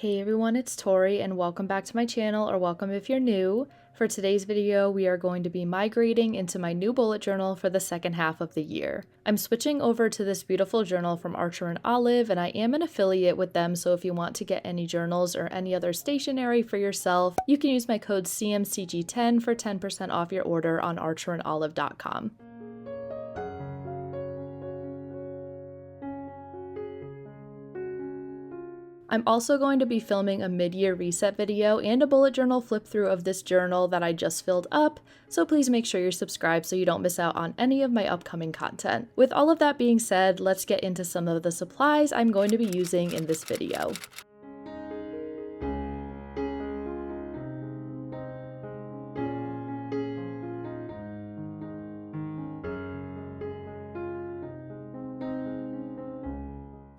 Hey everyone, it's Tori and welcome back to my channel, or welcome if you're new. For today's video, we are going to be migrating into my new bullet journal for the second half of the year. I'm switching over to this beautiful journal from Archer & Olive, and I am an affiliate with them, so if you want to get any journals or any other stationery for yourself, you can use my code CMCG10 for 10% off your order on archerandolive.com. I'm also going to be filming a mid-year reset video and a bullet journal flip through of this journal that I just filled up, so please make sure you're subscribed so you don't miss out on any of my upcoming content. With all of that being said, let's get into some of the supplies I'm going to be using in this video.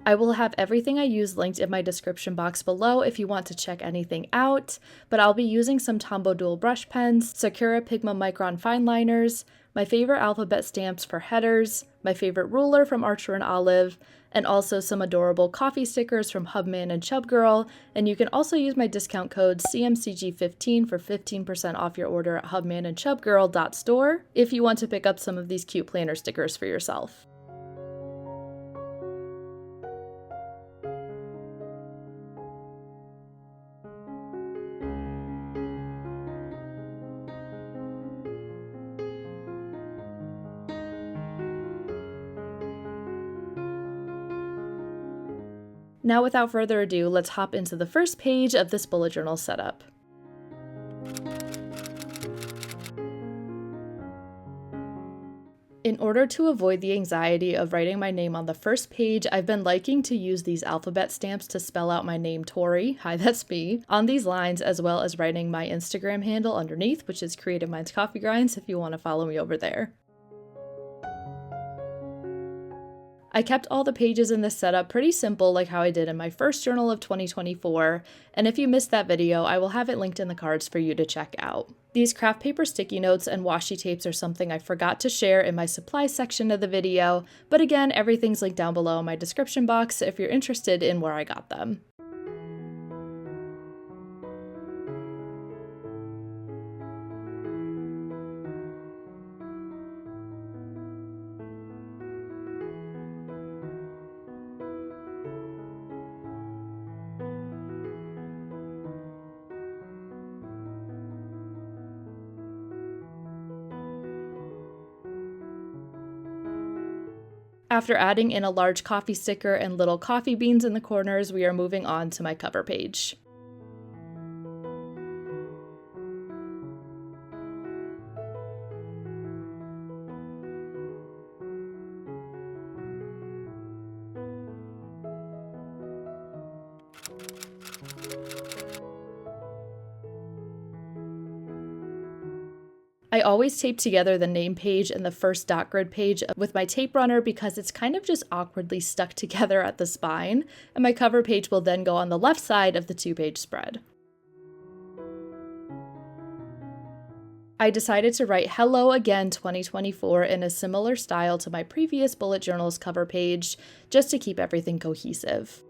I will have everything I use linked in my description box below if you want to check anything out, but I'll be using some Tombow dual brush pens, Sakura Pigma Micron fine liners, my favorite alphabet stamps for headers, my favorite ruler from Archer & Olive, and also some adorable coffee stickers from Hubman and Chubgirl, and you can also use my discount code CMCG15 for 15% off your order at hubmanandchubgirl.store if you want to pick up some of these cute planner stickers for yourself. Now without further ado, let's hop into the first page of this bullet journal setup. In order to avoid the anxiety of writing my name on the first page, I've been liking to use these alphabet stamps to spell out my name Tori, hi that's me, on these lines, as well as writing my Instagram handle underneath, which is Creative Minds Coffee Grinds if you want to follow me over there. I kept all the pages in this setup pretty simple like how I did in my first journal of 2024, and if you missed that video, I will have it linked in the cards for you to check out. These craft paper sticky notes and washi tapes are something I forgot to share in my supplies section of the video, but again, everything's linked down below in my description box if you're interested in where I got them. After adding in a large coffee sticker and little coffee beans in the corners, we are moving on to my cover page. I always tape together the name page and the first dot grid page with my tape runner because it's kind of just awkwardly stuck together at the spine, and my cover page will then go on the left side of the two-page spread. I decided to write Hello Again 2024 in a similar style to my previous bullet journal's cover page, just to keep everything cohesive.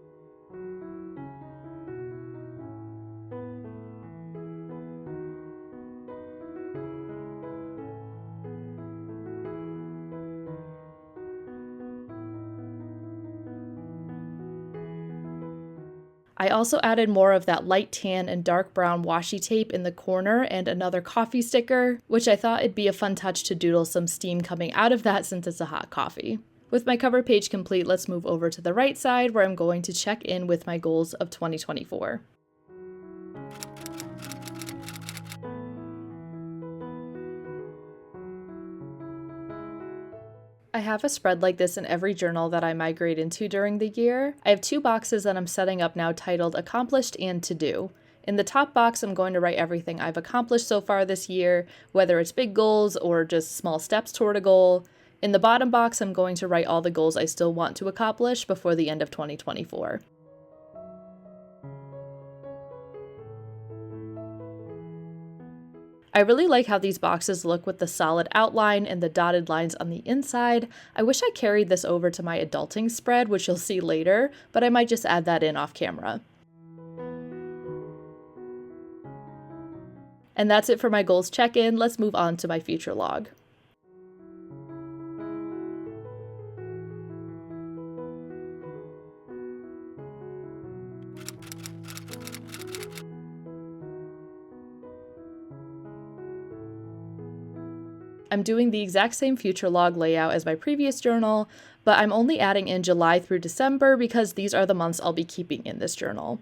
I also added more of that light tan and dark brown washi tape in the corner and another coffee sticker, which I thought it'd be a fun touch to doodle some steam coming out of that since it's a hot coffee. With my cover page complete, let's move over to the right side where I'm going to check in with my goals of 2024. I have a spread like this in every journal that I migrate into during the year. I have two boxes that I'm setting up now titled Accomplished and To Do. In the top box, I'm going to write everything I've accomplished so far this year, whether it's big goals or just small steps toward a goal. In the bottom box, I'm going to write all the goals I still want to accomplish before the end of 2024. I really like how these boxes look with the solid outline and the dotted lines on the inside. I wish I carried this over to my adulting spread, which you'll see later, but I might just add that in off camera. And that's it for my goals check-in. Let's move on to my future log. I'm doing the exact same future log layout as my previous journal, but I'm only adding in July through December because these are the months I'll be keeping in this journal.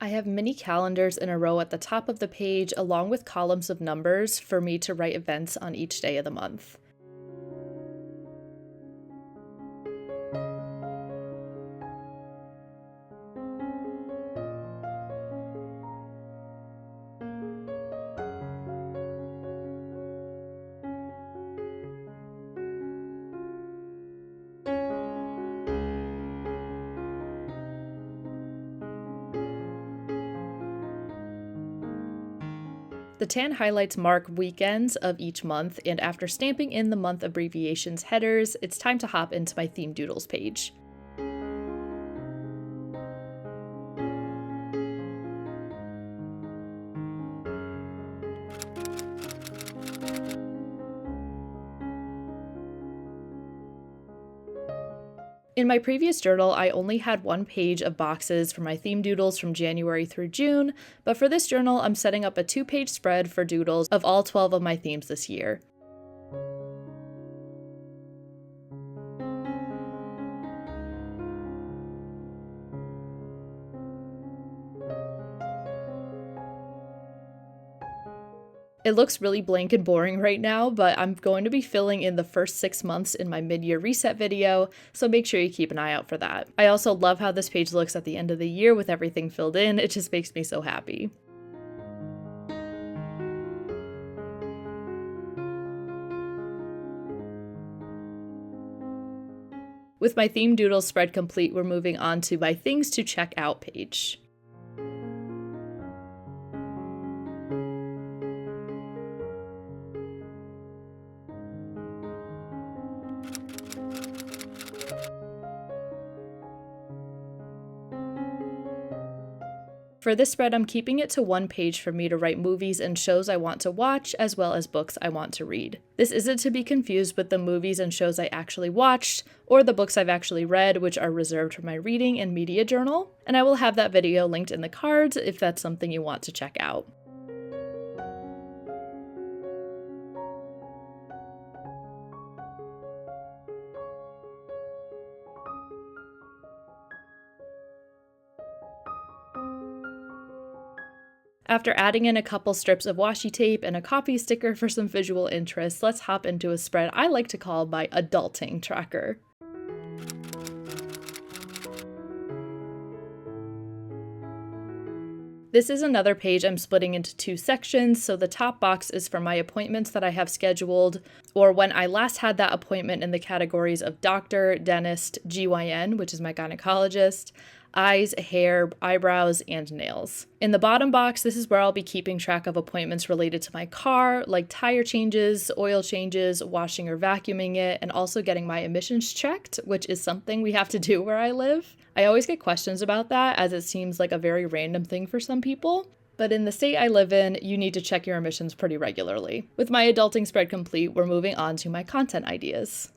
I have mini calendars in a row at the top of the page along with columns of numbers for me to write events on each day of the month. The tan highlights mark weekends of each month, and after stamping in the month abbreviations headers, it's time to hop into my theme doodles page. In my previous journal, I only had one page of boxes for my theme doodles from January through June, but for this journal, I'm setting up a 2-page spread for doodles of all 12 of my themes this year. It looks really blank and boring right now, but I'm going to be filling in the first 6 months in my mid-year reset video, so make sure you keep an eye out for that. I also love how this page looks at the end of the year with everything filled in. It just makes me so happy. With my theme doodle spread complete, we're moving on to my things to check out page. For this spread, I'm keeping it to one page for me to write movies and shows I want to watch, as well as books I want to read. This isn't to be confused with the movies and shows I actually watched, or the books I've actually read, which are reserved for my reading and media journal, and I will have that video linked in the cards if that's something you want to check out. After adding in a couple strips of washi tape and a copy sticker for some visual interest, let's hop into a spread I like to call my adulting tracker. This is another page I'm splitting into 2 sections, so the top box is for my appointments that I have scheduled, or when I last had that appointment in the categories of doctor, dentist, GYN, which is my gynecologist, eyes, hair, eyebrows, and nails. In the bottom box, this is where I'll be keeping track of appointments related to my car, like tire changes, oil changes, washing or vacuuming it, and also getting my emissions checked, which is something we have to do where I live. I always get questions about that, as it seems like a very random thing for some people. But in the state I live in, you need to check your emissions pretty regularly. With my adulting spread complete, we're moving on to my content ideas.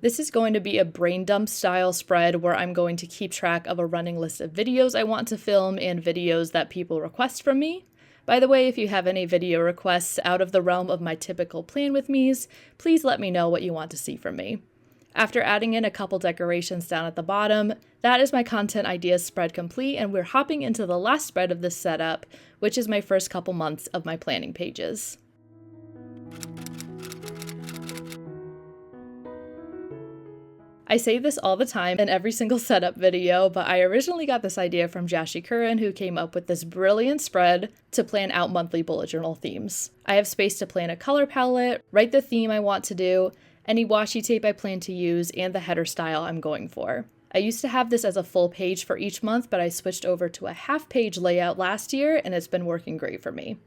This is going to be a brain dump style spread where I'm going to keep track of a running list of videos I want to film and videos that people request from me. By the way, if you have any video requests out of the realm of my typical plan with me's, please let me know what you want to see from me. After adding in a couple decorations down at the bottom, that is my content ideas spread complete, and we're hopping into the last spread of this setup, which is my first couple months of my planning pages. I say this all the time in every single setup video, but I originally got this idea from Jashi Curran, who came up with this brilliant spread to plan out monthly bullet journal themes. I have space to plan a color palette, write the theme I want to do, any washi tape I plan to use, and the header style I'm going for. I used to have this as a full page for each month, but I switched over to a half-page layout last year, and it's been working great for me.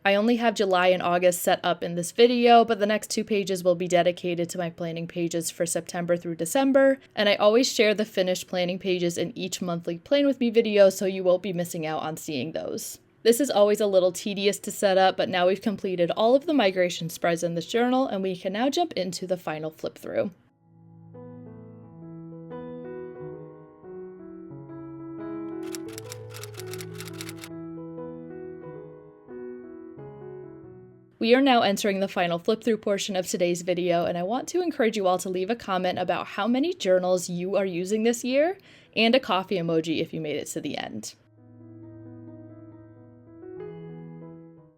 I only have July and August set up in this video, but the next 2 pages will be dedicated to my planning pages for September through December, and I always share the finished planning pages in each monthly Plan With Me video, so you won't be missing out on seeing those. This is always a little tedious to set up, but now we've completed all of the migration spreads in this journal, and we can now jump into the final flip through. We are now entering the final flip through portion of today's video, and I want to encourage you all to leave a comment about how many journals you are using this year, and a coffee emoji if you made it to the end.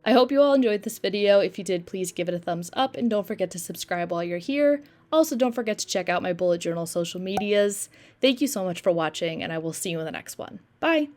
I hope you all enjoyed this video. If you did, please give it a thumbs up, and don't forget to subscribe while you're here. Also, don't forget to check out my bullet journal social medias. Thank you so much for watching, and I will see you in the next one. Bye!